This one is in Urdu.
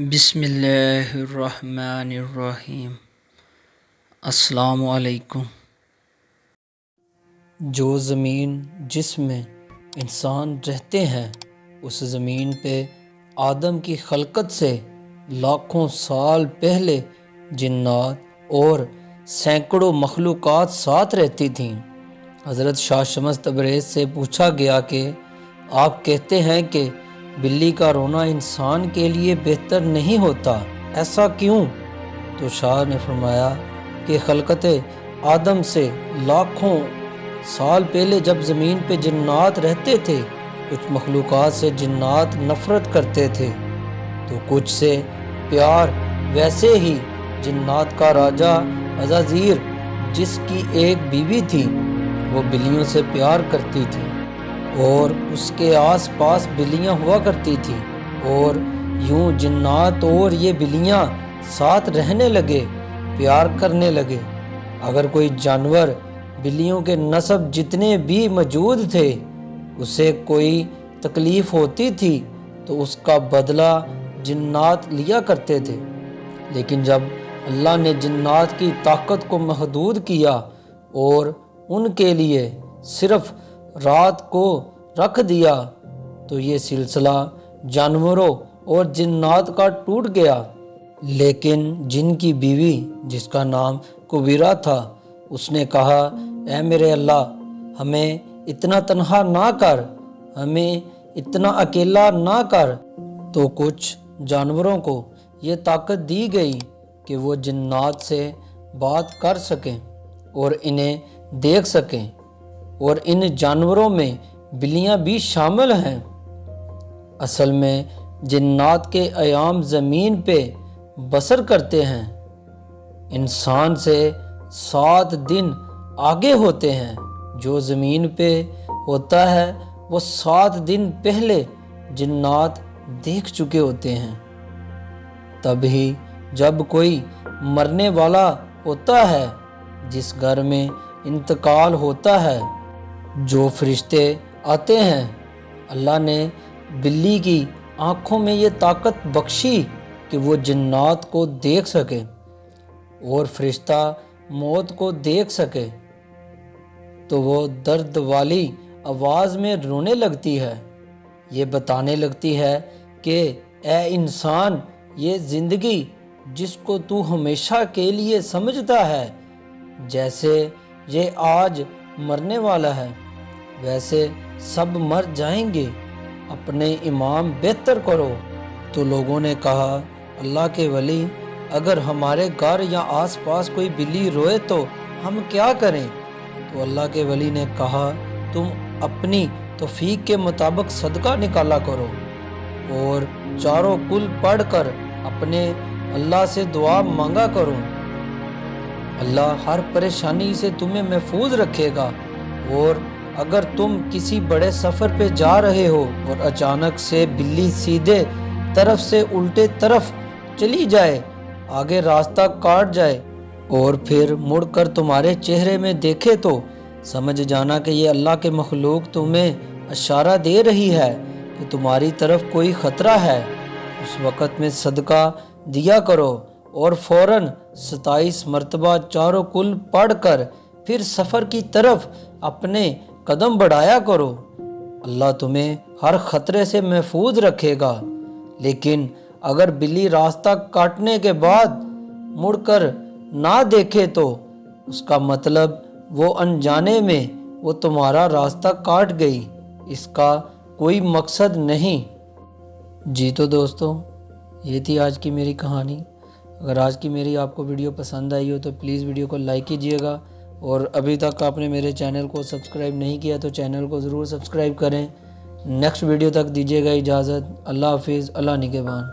بسم اللہ الرحمن الرحیم۔ السلام علیکم۔ جو زمین جس میں انسان رہتے ہیں اس زمین پہ آدم کی خلقت سے لاکھوں سال پہلے جنات اور سینکڑوں مخلوقات ساتھ رہتی تھیں۔ حضرت شاہ شمس تبریز سے پوچھا گیا کہ آپ کہتے ہیں کہ بلی کا رونا انسان کے لیے بہتر نہیں ہوتا، ایسا کیوں؟ تو شاہ نے فرمایا کہ خلقت آدم سے لاکھوں سال پہلے جب زمین پہ جنات رہتے تھے، کچھ مخلوقات سے جنات نفرت کرتے تھے تو کچھ سے پیار، ویسے ہی جنات کا راجا عزازیل جس کی ایک بیوی تھی وہ بلیوں سے پیار کرتی تھی اور اس کے آس پاس بلیاں ہوا کرتی تھیں، اور یوں جنات اور یہ بلیاں ساتھ رہنے لگے، پیار کرنے لگے۔ اگر کوئی جانور بلیوں کے نسب جتنے بھی موجود تھے اسے کوئی تکلیف ہوتی تھی تو اس کا بدلہ جنات لیا کرتے تھے، لیکن جب اللہ نے جنات کی طاقت کو محدود کیا اور ان کے لیے صرف رات کو رکھ دیا تو یہ سلسلہ جانوروں اور جنات کا ٹوٹ گیا۔ لیکن جن کی بیوی جس کا نام کبیرہ تھا اس نے کہا، اے میرے اللہ، ہمیں اتنا تنہا نہ کر، ہمیں اتنا اکیلا نہ کر۔ تو کچھ جانوروں کو یہ طاقت دی گئی کہ وہ جنات سے بات کر سکیں اور انہیں دیکھ سکیں، اور ان جانوروں میں بلیاں بھی شامل ہیں۔ اصل میں جنات کے ایام زمین پہ بسر کرتے ہیں، انسان سے 7 دن آگے ہوتے ہیں۔ جو زمین پہ ہوتا ہے وہ 7 دن پہلے جنات دیکھ چکے ہوتے ہیں۔ تبھی جب کوئی مرنے والا ہوتا ہے، جس گھر میں انتقال ہوتا ہے، جو فرشتے آتے ہیں، اللہ نے بلی کی آنکھوں میں یہ طاقت بخشی کہ وہ جنات کو دیکھ سکے اور فرشتہ موت کو دیکھ سکے، تو وہ درد والی آواز میں رونے لگتی ہے، یہ بتانے لگتی ہے کہ اے انسان، یہ زندگی جس کو تو ہمیشہ کے لیے سمجھتا ہے، جیسے یہ آج مرنے والا ہے ویسے سب مر جائیں گے، اپنے امام بہتر کرو۔ تو لوگوں نے کہا، اللہ کے ولی، اگر ہمارے گھر یا آس پاس کوئی بلی روئے تو ہم کیا کریں؟ تو اللہ کے ولی نے کہا، تم اپنی توفیق کے مطابق صدقہ نکالا کرو اور چاروں کل پڑھ کر اپنے اللہ سے دعا مانگا کرو، اللہ ہر پریشانی سے تمہیں محفوظ رکھے گا۔ اور اگر تم کسی بڑے سفر پہ جا رہے ہو اور اچانک سے بلی سیدھے طرف سے الٹے طرف چلی جائے، آگے راستہ کاٹ جائے اور پھر مڑ کر تمہارے چہرے میں دیکھے تو سمجھ جانا کہ یہ اللہ کے مخلوق تمہیں اشارہ دے رہی ہے کہ تمہاری طرف کوئی خطرہ ہے۔ اس وقت میں صدقہ دیا کرو اور فوراً 27 مرتبہ چاروں کل پڑھ کر پھر سفر کی طرف اپنے قدم بڑھایا کرو، اللہ تمہیں ہر خطرے سے محفوظ رکھے گا۔ لیکن اگر بلی راستہ کاٹنے کے بعد مڑ کر نہ دیکھے تو اس کا مطلب وہ انجانے میں وہ تمہارا راستہ کاٹ گئی، اس کا کوئی مقصد نہیں۔ جی تو دوستو، یہ تھی آج کی میری کہانی۔ اگر آج کی میری آپ کو ویڈیو پسند آئی ہو تو پلیز ویڈیو کو لائک کیجئے گا، اور ابھی تک آپ نے میرے چینل کو سبسکرائب نہیں کیا تو چینل کو ضرور سبسکرائب کریں۔ نیکسٹ ویڈیو تک دیجیے گا اجازت۔ اللہ حافظ، اللہ نگہبان۔